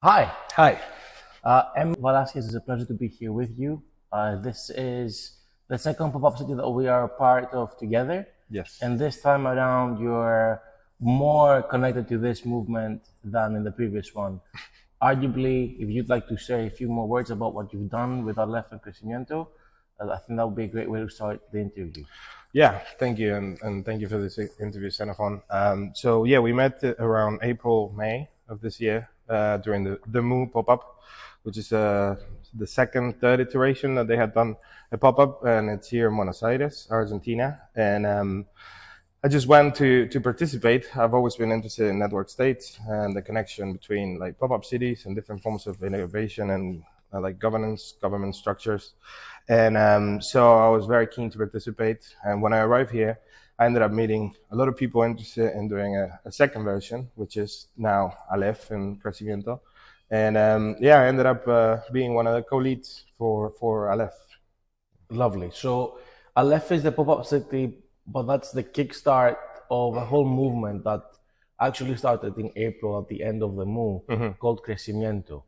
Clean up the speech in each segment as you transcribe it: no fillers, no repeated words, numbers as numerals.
Hi, Hi. Emi Velazquez. It's a pleasure to be here with you. This is the second pop-up city that we are a part of together, Yes. and this time around, you're more connected to this movement than in the previous one. Arguably, if you'd like to say a few more words about what you've done with Aleph and Crecimiento, I think that would be a great way to start the interview. Yeah, thank you, and thank you for this interview, Xenophon. So yeah, we met around April, May of this year during the Moo pop-up, which is the second, third iteration that they had done a pop-up, and it's here in Buenos Aires, Argentina. And I just went to participate. I've always been interested in network states and the connection between like pop-up cities and different forms of innovation and like governance, government structures. And so I was very keen to participate. And when I arrived here, I ended up meeting a lot of people interested in doing a second version, which is now Aleph and Crecimiento. And yeah, I ended up being one of the co-leads for Aleph. Lovely. So Aleph is the pop-up city, but that's the kickstart of a whole movement that actually started in April at the end of the move called Crecimiento.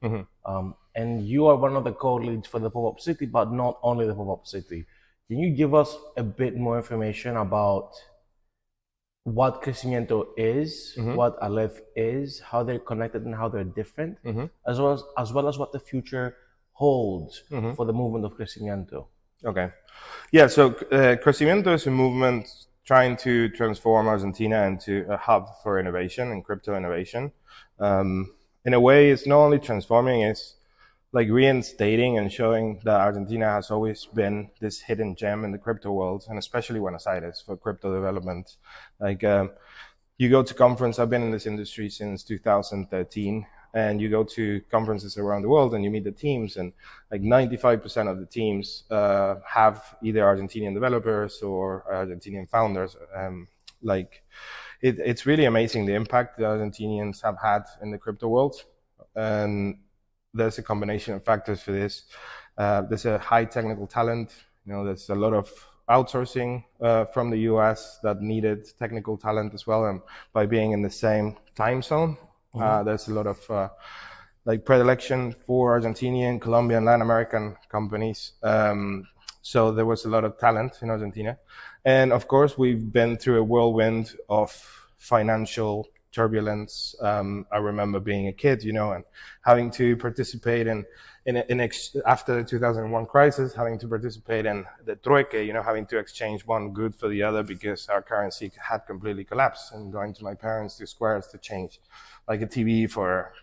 And you are one of the co-leads for the pop-up city, but not only the pop-up city. Can you give us a bit more information about what Crecimiento is, what Aleph is, how they're connected and how they're different, as well as what the future holds for the movement of Crecimiento? Okay. Yeah, so Crecimiento is a movement trying to transform Argentina into a hub for innovation and crypto innovation. In a way, it's not only transforming, it's like reinstating and showing that Argentina has always been this hidden gem in the crypto world, and especially Buenos Aires for crypto development. Like you go to conference, I've been in this industry since 2013, and you go to conferences around the world and you meet the teams, and like 95% of the teams have either Argentinian developers or Argentinian founders. Like it's really amazing the impact the Argentinians have had in the crypto world. And there's a combination of factors for this. There's a high technical talent. There's a lot of outsourcing from the US that needed technical talent as well. And by being in the same time zone, there's a lot of like predilection for Argentinian, Colombian, Latin American companies. So there was a lot of talent in Argentina. And of course, we've been through a whirlwind of financial turbulence. I remember being a kid, and having to participate after the 2001 crisis, having to participate in the troike, having to exchange one good for the other because our currency had completely collapsed, and going to my parents to squares to change like a TV for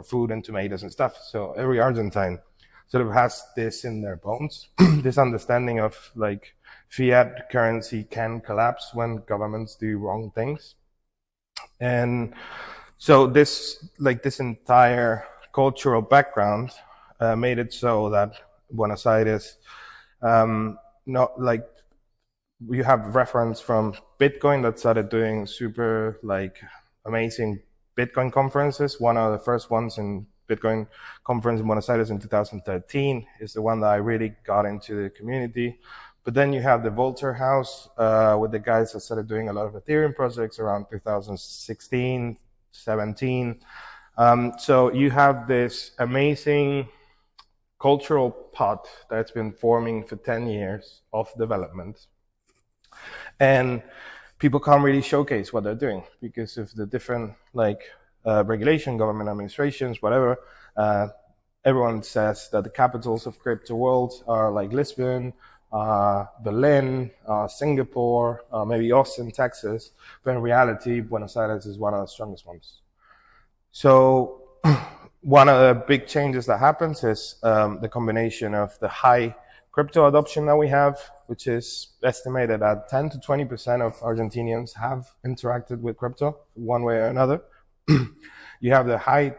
food and tomatoes and stuff. So every Argentine sort of has this in their bones, this understanding of like fiat currency can collapse when governments do wrong things. And so this entire cultural background made it so that Buenos Aires, not like you have reference from Bitcoin that started doing super like amazing Bitcoin conferences. One of the first ones in Bitcoin conference in Buenos Aires in 2013 is the one that I really got into the community. But then you have the Volter House with the guys that started doing a lot of Ethereum projects around 2016, 17. So you have this amazing cultural pot that's been forming for 10 years of development. And people can't really showcase what they're doing because of the different like regulation, government administrations, whatever. Everyone says that the capitals of crypto world are like Lisbon, Berlin, Singapore, maybe Austin, Texas, but in reality, Buenos Aires is one of the strongest ones. So one of the big changes that happens is the combination of the high crypto adoption that we have, which is estimated at 10 to 20% of Argentinians have interacted with crypto one way or another. You have the high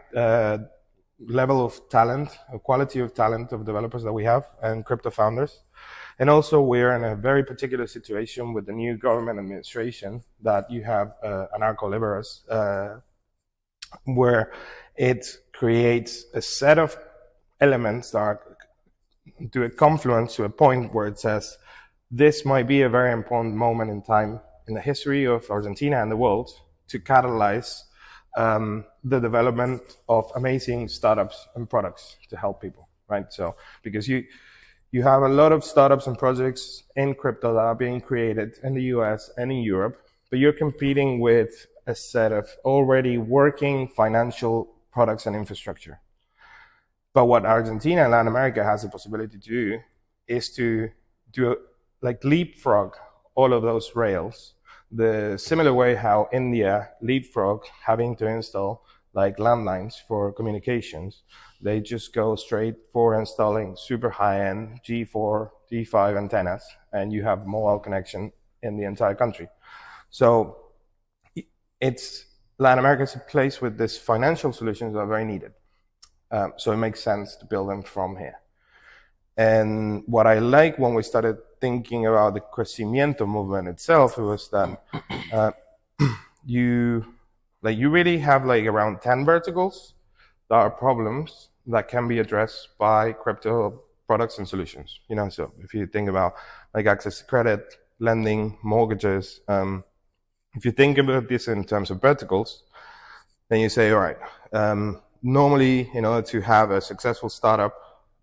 level of talent, quality of talent of developers that we have and crypto founders. And also we're in a very particular situation with the new government administration that you have anarcho-liberals, where it creates a set of elements that are to a confluence to a point where it says this might be a very important moment in time in the history of Argentina and the world to catalyze the development of amazing startups and products to help people, right? So because you have a lot of startups and projects in crypto that are being created in the US and in Europe, but you're competing with a set of already working financial products and infrastructure. But what Argentina and Latin America has the possibility to do is to do like leapfrog all of those rails, the similar way how India leapfrog having to install like landlines for communications. They just go straight for installing super high-end G4, G5 antennas, and you have mobile connection in the entire country. So it's Latin America is a place with these financial solutions that are very needed. So it makes sense to build them from here. And what I like when we started thinking about the Crecimiento movement itself, it was that you really have like around 10 verticals that are problems that can be addressed by crypto products and solutions. You know, so if you think about like access to credit, lending, mortgages, if you think about this in terms of verticals, then you say, all right, normally, in order to have a successful startup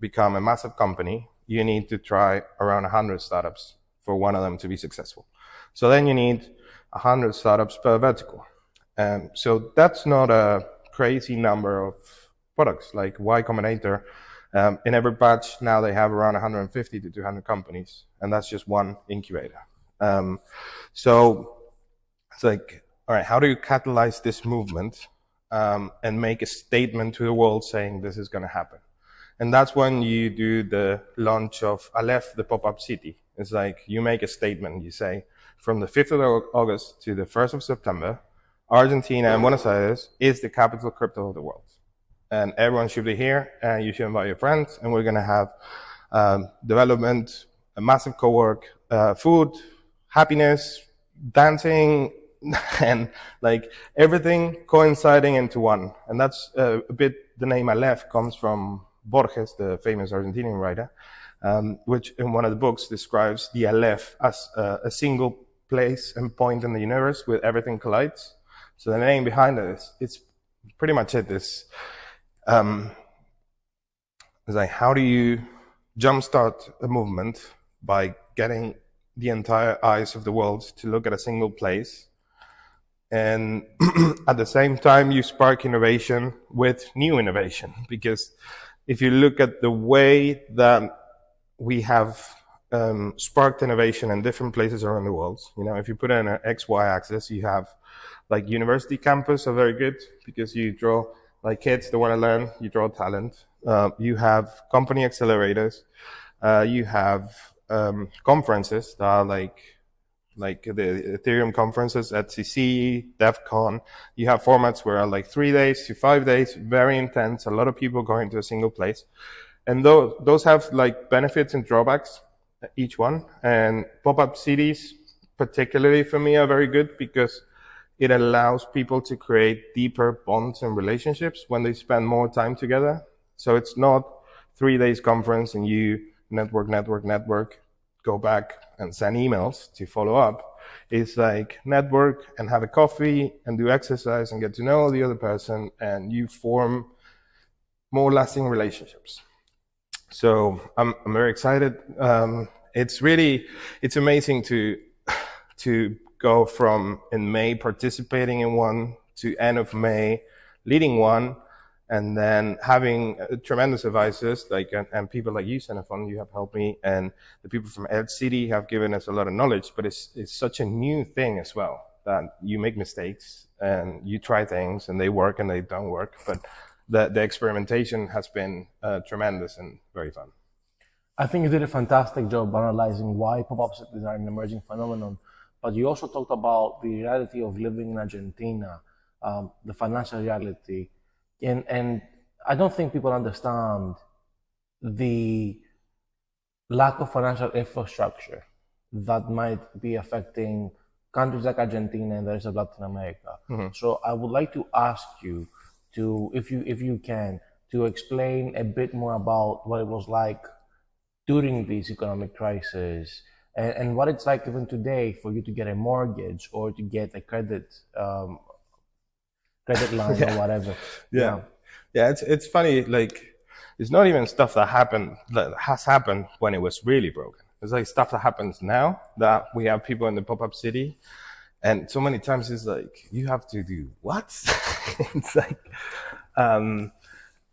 become a massive company, you need to try around 100 startups for one of them to be successful. So then you need 100 startups per vertical. So that's not a crazy number of products. Like Y Combinator, in every batch now they have around 150 to 200 companies, and that's just one incubator. So it's like, all right, how do you catalyze this movement and make a statement to the world saying this is going to happen? And that's when you do the launch of Aleph, the pop-up city. It's like you make a statement. You say, from the 5th of August to the 1st of September, Argentina and Buenos Aires is the capital crypto of the world. And everyone should be here, and you should invite your friends, and we're going to have development, a massive co-work, food, happiness, dancing, and like everything coinciding into one. And that's a bit the name Aleph comes from Borges, the famous Argentinian writer, which in one of the books describes the Aleph as a single place and point in the universe where everything collides. So the name behind it is, it's pretty much it. It's like, how do you jumpstart a movement by getting the entire eyes of the world to look at a single place? And at the same time, you spark innovation with new innovation. Because if you look at the way that we have sparked innovation in different places around the world, you know, if you put in an XY axis, you have like university campus are very good because you draw like kids that want to learn, you draw talent. You have company accelerators. You have conferences that are like the Ethereum conferences at CC, DEF CON. You have formats where are like 3 days to 5 days, very intense, a lot of people going to a single place. And those have like benefits and drawbacks, each one. And pop-up cities, particularly for me, are very good because it allows people to create deeper bonds and relationships when they spend more time together. So it's not 3 days conference and you network, go back and send emails to follow up. It's like network and have a coffee and do exercise and get to know the other person, and you form more lasting relationships. So I'm very excited. It's amazing to go from in May participating in one to end of May leading one, and then having tremendous advisors like and people like you, Xenophon, you have helped me, and the people from Ed City have given us a lot of knowledge. But it's such a new thing as well that you make mistakes and you try things and they work and they don't work. But the experimentation has been tremendous and very fun. I think you did a fantastic job analyzing why pop-up cities are an emerging phenomenon. But you also talked about the reality of living in Argentina, the financial reality. And I don't think people understand the lack of financial infrastructure that might be affecting countries like Argentina and the rest of Latin America. So I would like to ask you to, if you can, to explain a bit more about what it was like during this economic crisis and what it's like even today for you to get a mortgage or to get a credit credit line or whatever. Yeah. It's funny. Like, it's not even stuff that has happened when it was really broken. It's like stuff that happens now that we have people in the pop-up city, and so many times it's like you have to do what? It's like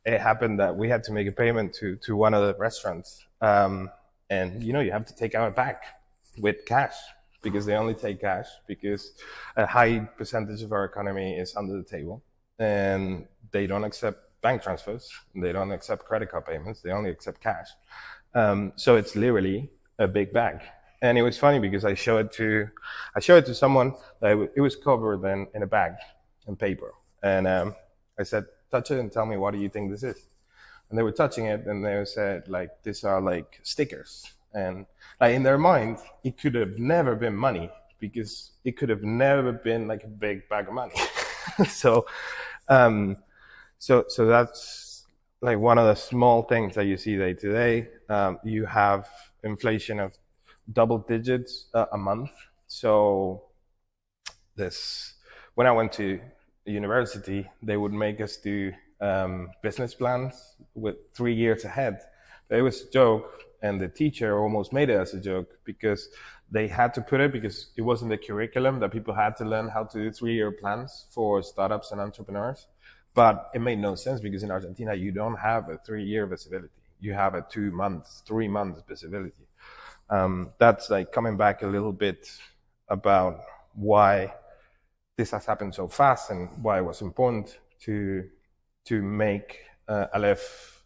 it happened that we had to make a payment to one of the restaurants, and you have to take our back with cash because they only take cash because a high percentage of our economy is under the table, and they don't accept bank transfers, they don't accept credit card payments, they only accept cash. So it's literally a big bag. And it was funny because I showed it to someone that it was covered in a bag in paper, and I said, touch it and tell me what do you think this is. And they were touching it, and they said, like, these are like stickers. And like in their mind, it could have never been money because it could have never been like a big bag of money. So that's like one of the small things that you see day to day. You have inflation of double digits a month. So when I went to university, they would make us do business plans with 3 years ahead. It was a joke, and the teacher almost made it as a joke because they had to put it because it wasn't the curriculum that people had to learn how to do 3-year plans for startups and entrepreneurs. But it made no sense because in Argentina, you don't have a 3-year visibility. You have a 2 months, 3 months visibility. That's like coming back a little bit about why this has happened so fast and why it was important to make Aleph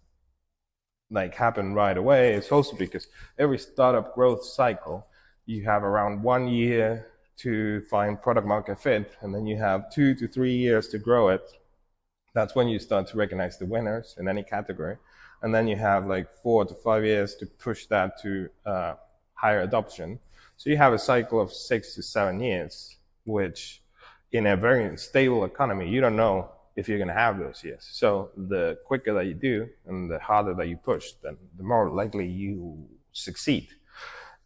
like happen right away. It's also because every startup growth cycle, you have around 1 year to find product market fit, and then you have 2 to 3 years to grow it. That's when you start to recognize the winners in any category. And then you have like 4 to 5 years to push that to higher adoption. So you have a cycle of 6 to 7 years, which in a very stable economy, you don't know if you're going to have those years. So the quicker that you do and the harder that you push, then the more likely you succeed.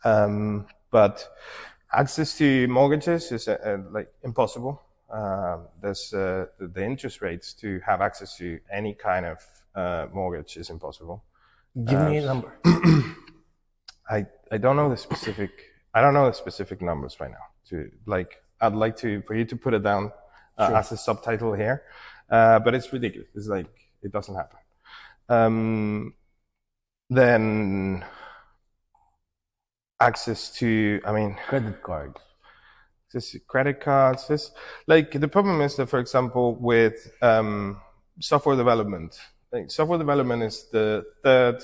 But access to mortgages is like impossible. There's the interest rates to have access to any kind of mortgage is impossible. Give me a number. I don't know the specific numbers right now. I'd like for you to put it down as a subtitle here, but it's ridiculous. It's like it doesn't happen. Then access to, Credit cards. Credit cards. Like the problem is that, for example, with software development, software development is the third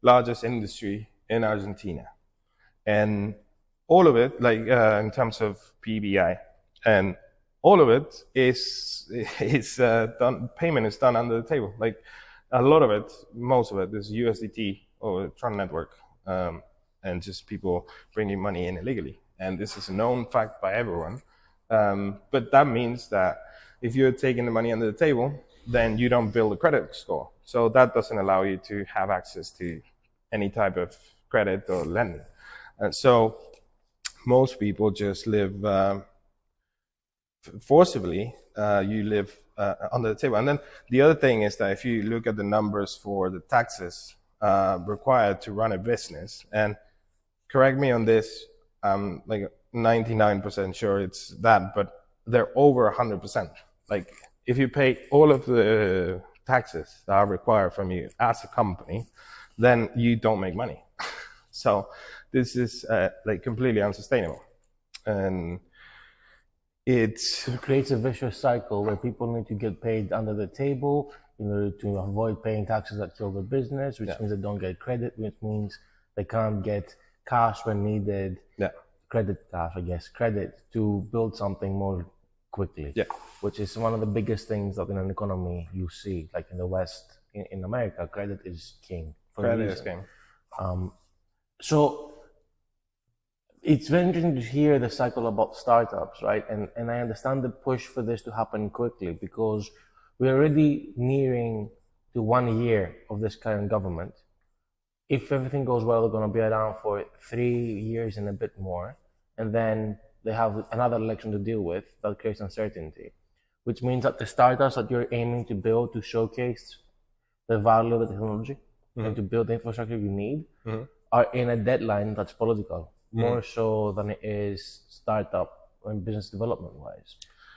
largest industry in Argentina, and all of it, in terms of PBI, and all of it is done. Payment is done under the table. Like a lot of it, most of it is USDT or Tron network, and just people bringing money in illegally. And this is a known fact by everyone. But that means that if you're taking the money under the table, then you don't build a credit score. So that doesn't allow you to have access to any type of credit or lending. And so most people just live forcibly. You live under the table. And then the other thing is that if you look at the numbers for the taxes required to run a business, and correct me on this, I'm like 99% sure it's that, but they're over 100%. Like if you pay all of the taxes that are required from you as a company, then you don't make money. So this is like completely unsustainable. And it creates a vicious cycle where people need to get paid under the table in order to avoid paying taxes that kill the business, which means they don't get credit, which means they can't get cash when needed. Credit to build something more quickly. Which is one of the biggest things that in an economy you see, like in the West, in America, credit is king. Credit is king. So it's very interesting to hear the cycle about startups, right? And I understand the push for this to happen quickly because we're already nearing to 1 year of this current government. If everything goes well, they're going to be around for 3 years and a bit more. And then they have another election to deal with that creates uncertainty. which means that the startups that you're aiming to build to showcase the value of the technology and to build the infrastructure you need are in a deadline that's political, more so than it is startup and business development wise.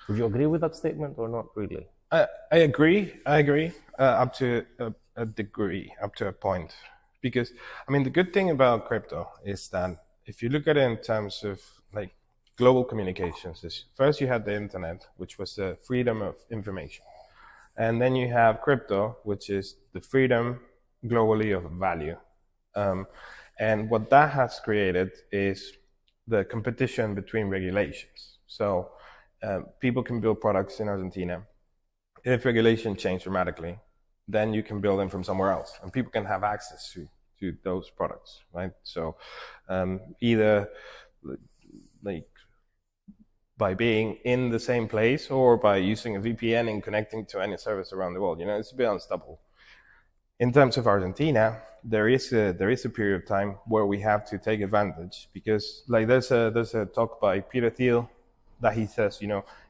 Would you agree with that statement or not really? I agree. I agree up to a degree, up to a point, because I mean the good thing about crypto is that if you look at it in terms of like global communications, is first you had the internet, which was the freedom of information, and then you have crypto, which is the freedom globally of value. And what that has created is the competition between regulations. So people can build products in Argentina. If regulation change dramatically, then you can build them from somewhere else, and people can have access to those products, right? So either like by being in the same place or by using a VPN and connecting to any service around the world, it's a bit unstoppable. In terms of Argentina, there is a period of time where we have to take advantage, because like there's a talk by Peter Thiel that he says,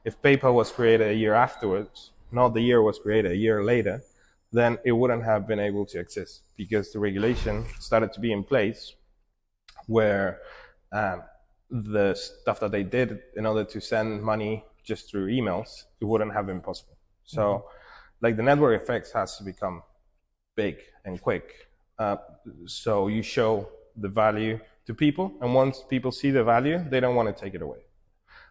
if PayPal was created a year afterwards, not the year was created a year later, then it wouldn't have been able to exist, because the regulation started to be in place where the stuff that they did in order to send money just through emails, it wouldn't have been possible. So like the network effects has to become big and quick. So you show the value to people, and once people see the value, they don't want to take it away.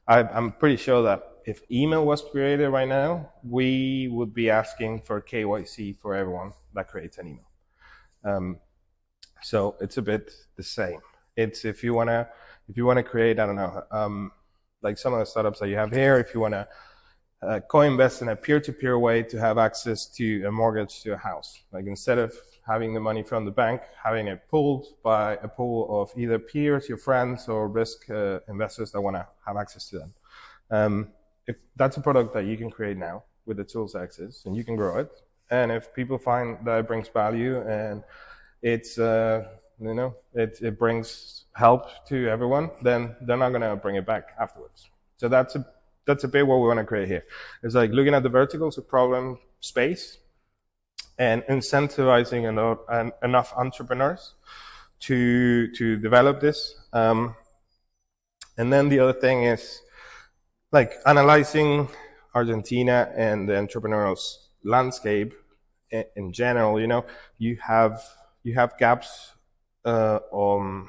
I'm pretty sure that if email was created right now, we would be asking for KYC for everyone that creates an email. So it's a bit the same. It's if you wanna create, I don't know, like some of the startups that you have here, if you wanna co-invest in a peer-to-peer way to have access to a mortgage to a house, like instead of having the money from the bank, having it pooled by a pool of either peers, your friends, or risk investors that want to have access to them. If that's a product that you can create now with the tools that exist, and you can grow it, and if people find that it brings value and it's it brings help to everyone, then they're not going to bring it back afterwards. So that's a bit what we want to create here. It's like looking at the verticals of problem space and incentivizing enough entrepreneurs to develop this. And then the other thing is like analyzing Argentina and the entrepreneurial landscape in general. You have gaps on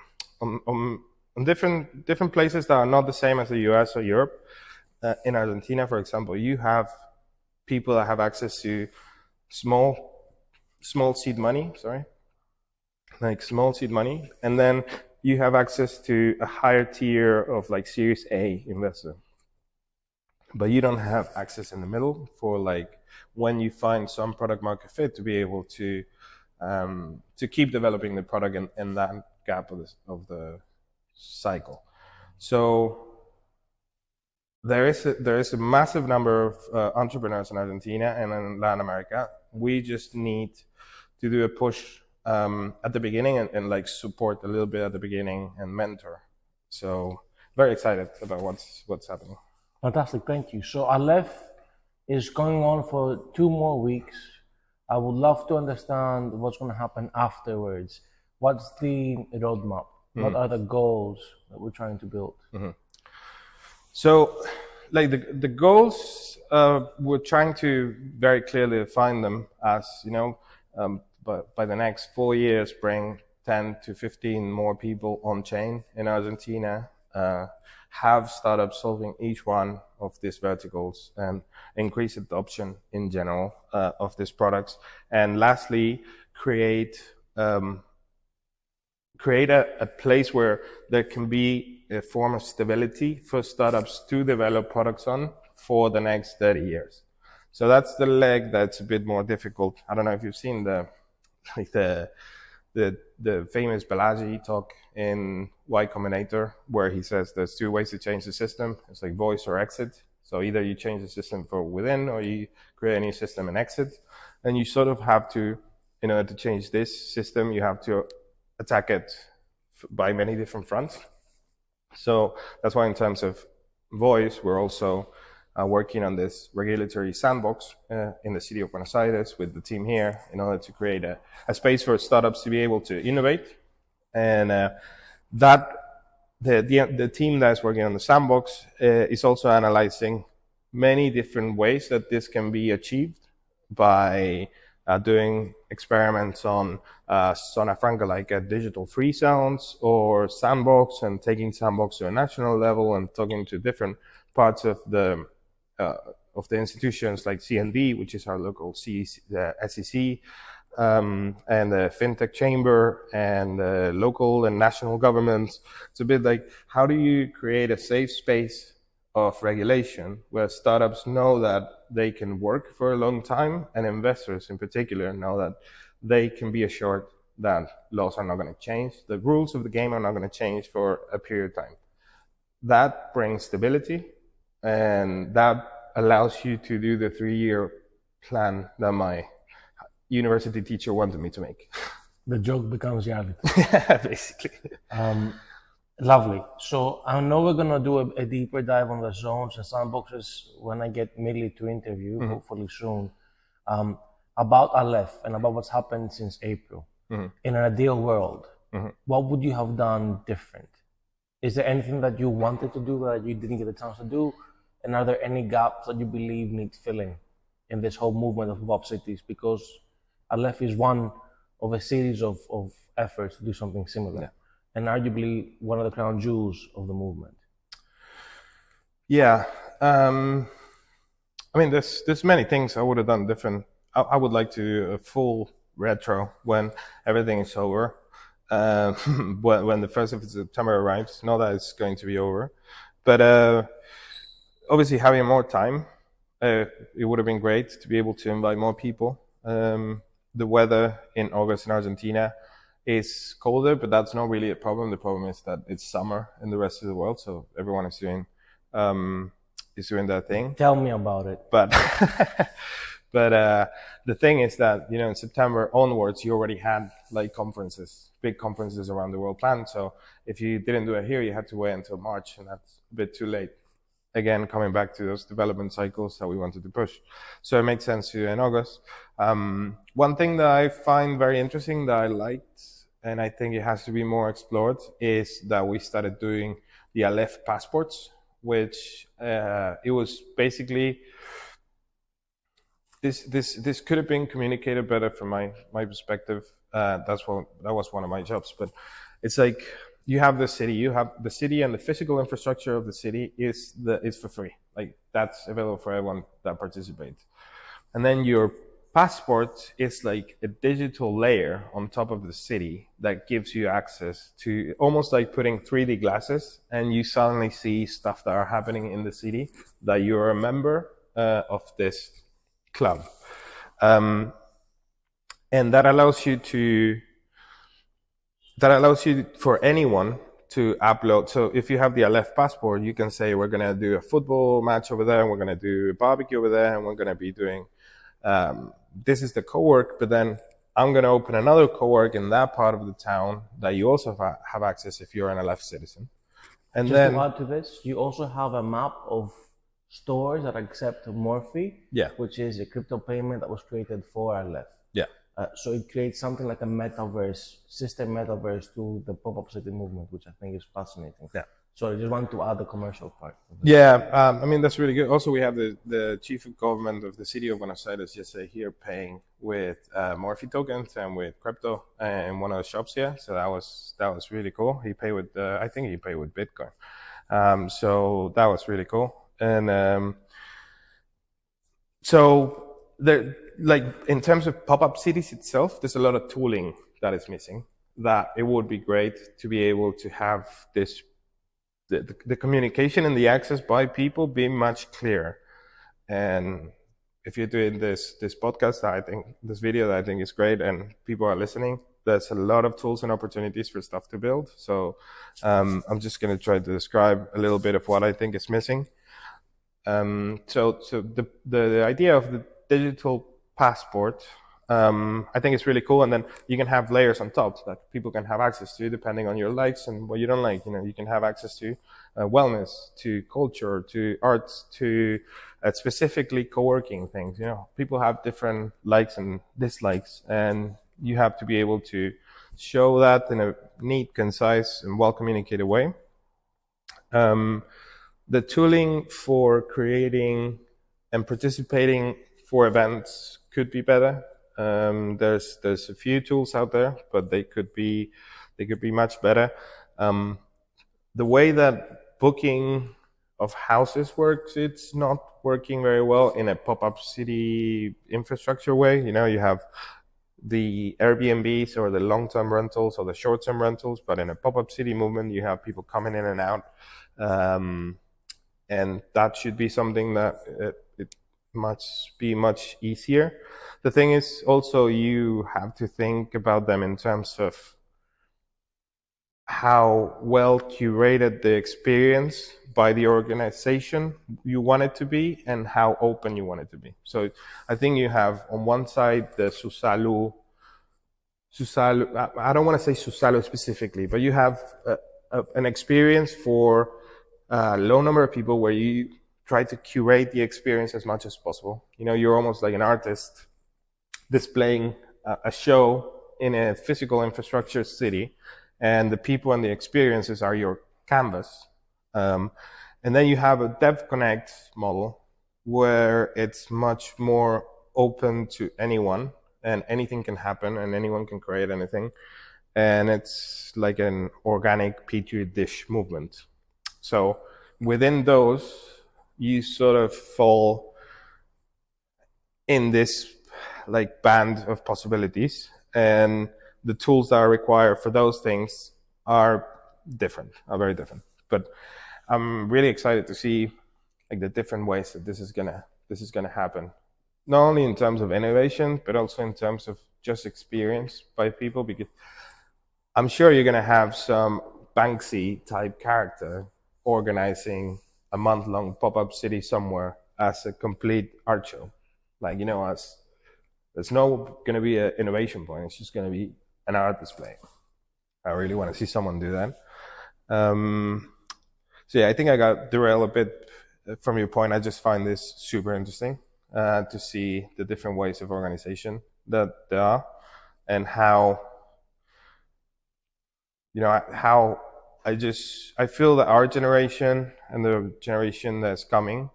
different places that are not the same as the US or Europe. In Argentina, for example, you have people that have access to small seed money, and then you have access to a higher tier of like Series A investor. But you don't have access in the middle for like when you find some product market fit to be able to keep developing the product in that gap of the cycle. So there is a massive number of entrepreneurs in Argentina and in Latin America. We just need to do a push at the beginning and like support a little bit at the beginning and mentor. So very excited about what's happening. Fantastic, thank you. So Aleph is going on for 2 more weeks. I would love to understand what's going to happen afterwards. What's the roadmap? What are the goals that we're trying to build? So, like the goals, we're trying to very clearly define them as, but by the next 4 years, bring 10 to 15 more people on chain in Argentina, have startups solving each one of these verticals, and increase adoption in general of these products. And lastly, create a place where there can be a form of stability for startups to develop products on for the next 30 years. So that's the leg that's a bit more difficult. I don't know if you've seen the famous Velazquez talk in Y Combinator, where he says there's 2 ways to change the system. It's like voice or exit. So either you change the system for within, or you create a new system and exit. And you sort of have to, in order to change this system, you have to attack it by many different fronts. So that's why in terms of voice, we're also working on this regulatory sandbox in the city of Buenos Aires with the team here in order to create a space for startups to be able to innovate. And that the team that's working on the sandbox is also analyzing many different ways that this can be achieved by doing experiments on zona franca, like digital free zones, or sandbox, and taking sandbox to a national level and talking to different parts of the institutions like CND, which is our local SEC, and the fintech chamber and local and national governments. It's a bit like, how do you create a safe space of regulation where startups know that they can work for a long time, and investors in particular know that they can be assured that laws are not going to change, the rules of the game are not going to change for a period of time. That brings stability, and that allows you to do the 3-year plan that my university teacher wanted me to make. The joke becomes reality. Basically. Lovely. So I know we're going to do a deeper dive on the zones and sandboxes when I get Millie to interview, hopefully soon, about Aleph and about what's happened since April. In an ideal world, what would you have done different? Is there anything that you wanted to do that you didn't get the chance to do? And are there any gaps that you believe need filling in this whole movement of pop-up cities? Because Aleph is one of a series of efforts to do something similar, and arguably one of the crown jewels of the movement. Yeah. I mean, there's many things I would have done different. I would like to do a full retro when everything is over. When the 1st of September arrives, not that it's going to be over, but obviously having more time, it would have been great to be able to invite more people. The weather in August in Argentina is colder, but that's not really a problem. The problem is that it's summer in the rest of the world, so everyone is doing their thing. Tell me about it. But the thing is that, in September onwards, you already had like big conferences around the world planned. So if you didn't do it here, you had to wait until March, and that's a bit too late. Again, coming back to those development cycles that we wanted to push. So it made sense to do in August. One thing that I find very interesting that I liked, and I think it has to be more explored, is that we started doing the Aleph passports, which it was basically, this could have been communicated better from my perspective. That was one of my jobs, but it's like, you have the city, and the physical infrastructure of the city is for free. Like, that's available for everyone that participates. And then your passport is like a digital layer on top of the city that gives you access to, almost like putting 3D glasses, and you suddenly see stuff that are happening in the city, that you're a member of this club. And that allows you for anyone to upload. So if you have the Aleph passport, you can say, we're going to do a football match over there, and we're going to do a barbecue over there, and we're going to be doing, this is the co-work, but then I'm going to open another co-work in that part of the town that you also have access if you're an Aleph citizen. And Just then, to add to this, you also have a map of stores that accept Morphe, which is a crypto payment that was created for Aleph. So it creates something like a metaverse, system metaverse to the pop-up city movement, which I think is fascinating. So I just want to add the commercial part. I mean, that's really good. Also, we have the chief of government of the city of Buenos Aires just here paying with Morphe tokens and with crypto in one of the shops here. So that was really cool. He paid with, I think he paid with Bitcoin. So that was really cool. And so there, like, in terms of pop-up cities itself, there's a lot of tooling that is missing, that it would be great to be able to have this, the communication and the access by people be much clearer. And if you're doing this podcast, I think this video that I think is great, and people are listening, there's a lot of tools and opportunities for stuff to build. So I'm just going to try to describe a little bit of what I think is missing. So the idea of the digital passport I think it's really cool. And then you can have layers on top that people can have access to depending on your likes and what you don't like. You can have access to wellness, to culture, to arts, to specifically co-working things. People have different likes and dislikes, and you have to be able to show that in a neat, concise, and well communicated way. The tooling for creating and participating for events could be better. There's a few tools out there, but they could be much better. The way that booking of houses works, it's not working very well in a pop-up city infrastructure way. You have the Airbnbs or the long-term rentals or the short-term rentals, but in a pop-up city movement, you have people coming in and out. And that should be something that it must be much easier. The thing is also you have to think about them in terms of how well curated the experience by the organization you want it to be and how open you want it to be. So I think you have on one side the Susalu, I don't want to say Susalu specifically, but you have an experience for a low number of people where you try to curate the experience as much as possible. You're almost like an artist displaying a show in a physical infrastructure city, and the people and the experiences are your canvas. And then you have a Dev Connect model where it's much more open to anyone, and anything can happen and anyone can create anything. And it's like an organic petri dish movement. So within those, you sort of fall in this like band of possibilities, and the tools that are required for those things are very different. But I'm really excited to see like the different ways that this is gonna happen, not only in terms of innovation, but also in terms of just experience by people, because I'm sure you're gonna have some Banksy type character organizing a month-long pop-up city somewhere as a complete art show. Like, as there's no going to be an innovation point. It's just going to be an art display. I really want to see someone do that. So yeah, I think I got derailed a bit from your point. I just find this super interesting to see the different ways of organization that there are, and how I feel that our generation and the generation that's coming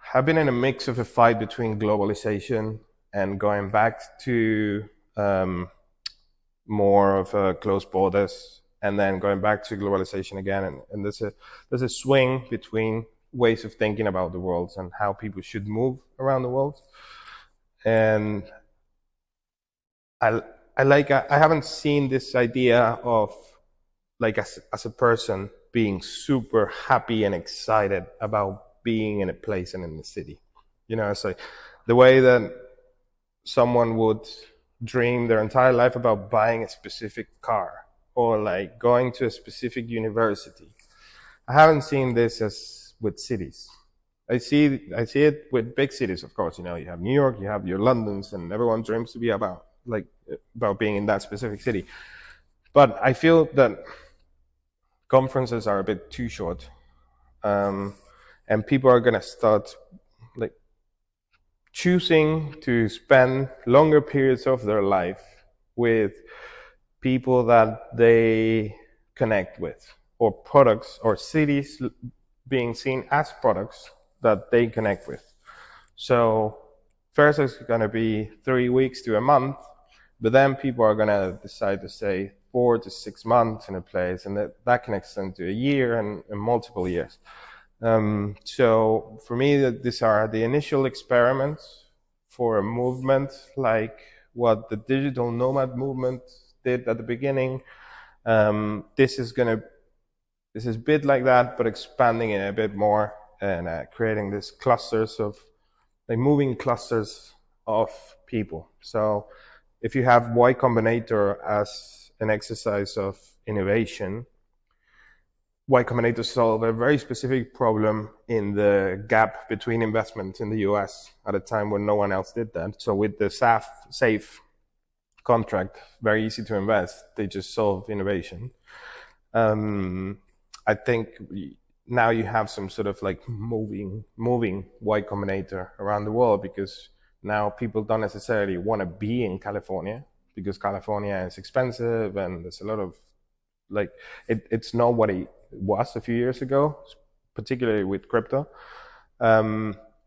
have been in a mix of a fight between globalization and going back to more of closed borders, and then going back to globalization again. And there's a swing between ways of thinking about the world and how people should move around the world. And I haven't seen this idea of like as a person being super happy and excited about being in a place and in the city. It's like the way that someone would dream their entire life about buying a specific car or like going to a specific university. I haven't seen this as with cities. I see it with big cities, of course. You have New York, you have your Londons, and everyone dreams to be about being in that specific city. But I feel that conferences are a bit too short. And people are going to start like choosing to spend longer periods of their life with people that they connect with, or products or cities being seen as products that they connect with. So first it's going to be 3 weeks to a month, but then people are going to decide to stay 4 to 6 months in a place, and that can extend to a year and multiple years. So for me, these are the initial experiments for a movement like what the digital nomad movement did at the beginning. This is a bit like that, but expanding it a bit more and creating these clusters of moving clusters of people. So if you have Y Combinator as an exercise of innovation, Y Combinator solved a very specific problem in the gap between investments in the US at a time when no one else did that. So with the SAFE contract, very easy to invest, they just solve innovation. I think now you have some sort of like moving Y Combinator around the world, because now people don't necessarily want to be in California because California is expensive and there's a lot of like it's not what it was a few years ago, particularly with crypto.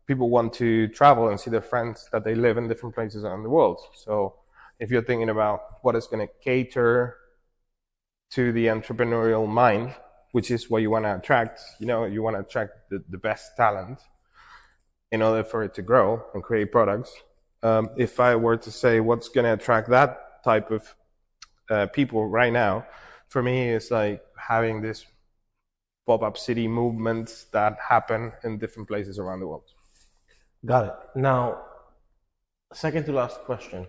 People want to travel and see their friends that they live in different places around the world. So if you're thinking about what is going to cater to the entrepreneurial mind, which is what you want to attract, you want to attract the best talent in order for it to grow and create products. If I were to say what's going to attract that type of people right now, for me, it's like having this pop-up city movements that happen in different places around the world. Got it. Now, second to last question.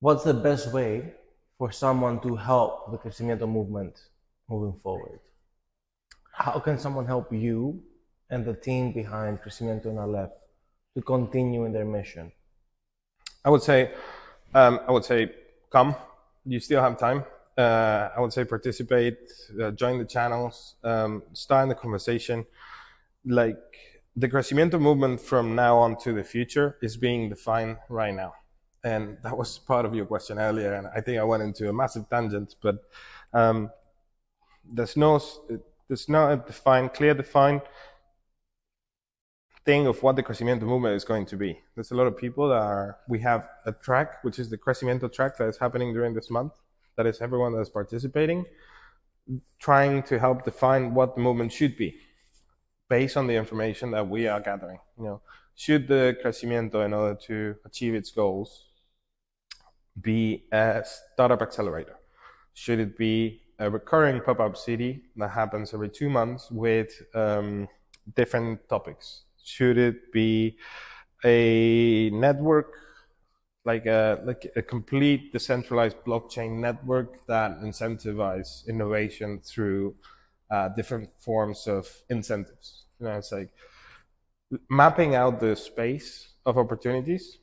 What's the best way for someone to help the Crecimiento movement moving forward? How can someone help you and the team behind Crecimiento and Aleph to continue in their mission? I would say, come. You still have time. I would say participate, join the channels, start the conversation. Like the Crecimiento movement from now on to the future is being defined right now. And that was part of your question earlier, and I think I went into a massive tangent, but there's not a clear defined thing of what the Crecimiento movement is going to be. There's a lot of people we have a track, which is the Crecimiento track that is happening during this month. That is everyone that's participating, trying to help define what the movement should be based on the information that we are gathering. Should the Crecimiento, in order to achieve its goals, be a startup accelerator? Should it be a recurring pop-up city that happens every 2 months with different topics? Should it be a network, like a complete decentralized blockchain network that incentivizes innovation through different forms of incentives? It's like mapping out the space of opportunities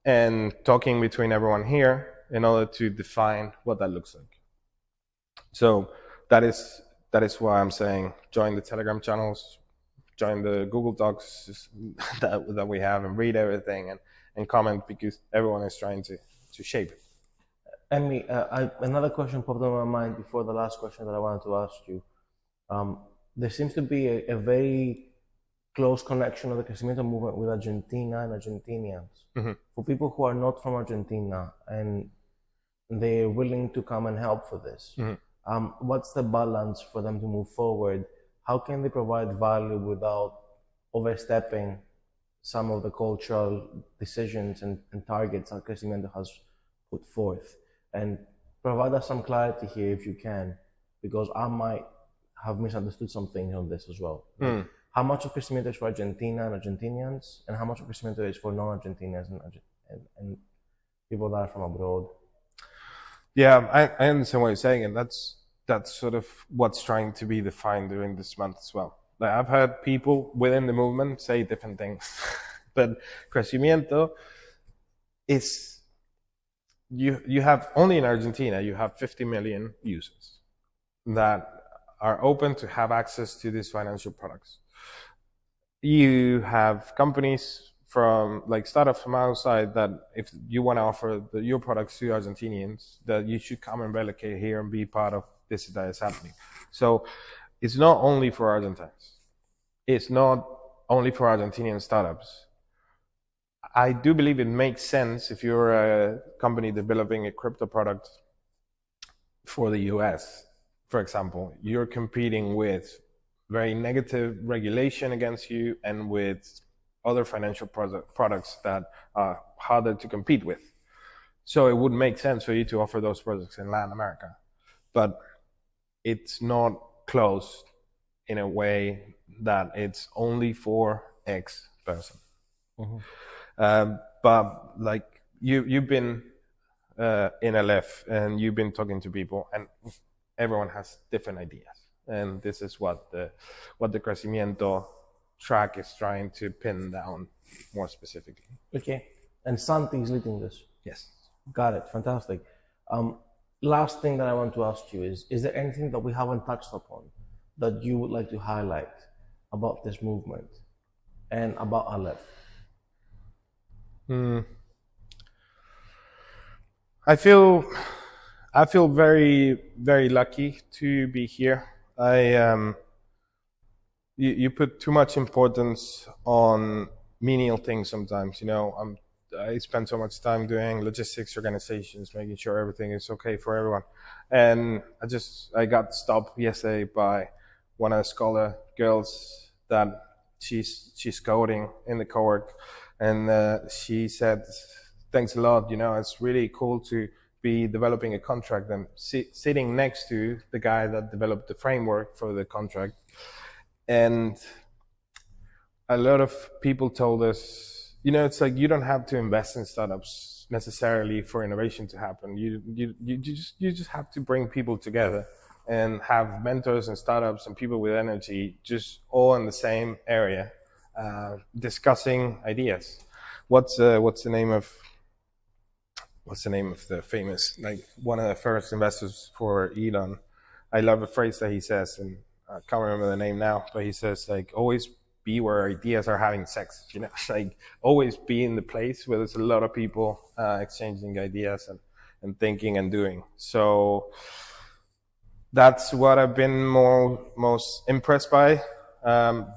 and talking between everyone here in order to define what that looks like. So that is why I'm saying join the Telegram channels, join the Google Docs that we have, and read everything and comment, because everyone is trying to shape it. Emi, another question popped in my mind before the last question that I wanted to ask you. There seems to be a very close connection of the Crecimiento movement with Argentina and Argentinians. Mm-hmm. For people who are not from Argentina and they're willing to come and help for this, mm-hmm. What's the balance for them to move forward? How can they provide value without overstepping some of the cultural decisions and targets that Crecimiento has put forth? And provide us some clarity here if you can, because I might have misunderstood some things on this as well. Mm. How much of Crecimiento is for Argentina and Argentinians, and how much of Crecimiento is for non-Argentinians and people that are from abroad? Yeah, I understand what you're saying, and that's sort of what's trying to be defined during this month as well. Like, I've heard people within the movement say different things, but Crecimiento is, you have only in Argentina, you have 50 million users that are open to have access to these financial products. You have companies from like startups from outside that if you want to offer your products to Argentinians, that you should come and relocate here and be part of this that is happening. So it's not only for Argentines. It's not only for Argentinian startups. I do believe it makes sense if you're a company developing a crypto product for the US, for example. You're competing with very negative regulation against you and with other financial products that are harder to compete with. So it would make sense for you to offer those products in Latin America. But it's not closed in a way that it's only for X person. Mm-hmm. But like you've been in Aleph and you've been talking to people, and everyone has different ideas, and this is what the Crecimiento track is trying to pin down more specifically. Okay. And Santi is leading this. Yes. Got it. Fantastic. Last thing that I want to ask you is there anything that we haven't touched upon that you would like to highlight about this movement and about Aleph? I feel very, very lucky to be here. You put too much importance on menial things sometimes. You know, I spend so much time doing logistics organizations, making sure everything is okay for everyone. And I got stopped yesterday by one of the scholar girls that she's coding in the cowork, and she said, "Thanks a lot. You know, it's really cool to be developing a contract and sitting next to the guy that developed the framework for the contract." And a lot of people told us, you know, it's like you don't have to invest in startups necessarily for innovation to happen. You just have to bring people together and have mentors and startups and people with energy just all in the same area, discussing ideas. What's the name of the famous, like one of the first investors for Elon? I love a phrase that he says, and I can't remember the name now, but he says, like, always be where ideas are having sex, you know, like always be in the place where there's a lot of people exchanging ideas and thinking and doing. So that's what I've been most impressed by.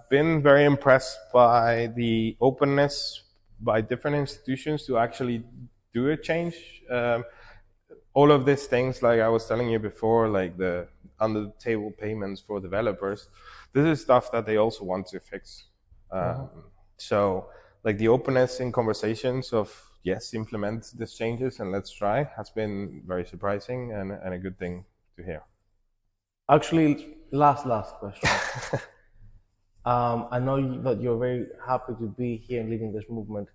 Been very impressed by the openness by different institutions to actually do a change. All of these things, like I was telling you before, like the under the table payments for developers, this is stuff that they also want to fix. So like the openness in conversations of, yes, implement these changes and let's try, has been very surprising and a good thing to hear. Actually, last question. I know that you're very happy to be here and leading this movement.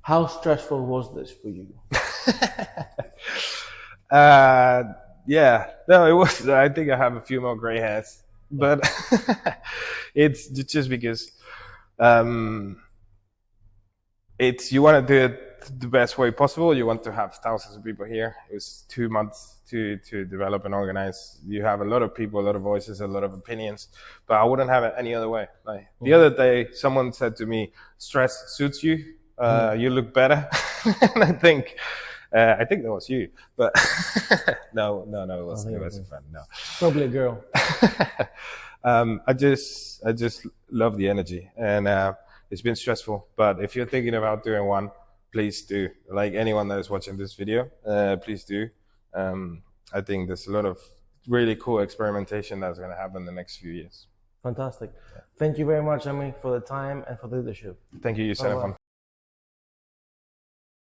How stressful was this for you? Yeah, no, it was. I think I have a few more gray hairs, but it's just because it's, you want to do it the best way possible. You want to have thousands of people here. It was 2 months to develop and organize. You have a lot of people, a lot of voices, a lot of opinions, but I wouldn't have it any other way. Like the other day, someone said to me, "Stress suits you. You look better." And I think that was you, but no, it wasn't. It was a friend. No, probably a girl. I just love the energy, and it's been stressful. But if you're thinking about doing one, please do. Like anyone that is watching this video, please do. I think there's a lot of really cool experimentation that's going to happen in the next few years. Fantastic. Thank you very much, Emi, for the time and for the leadership. Thank you, Senefon.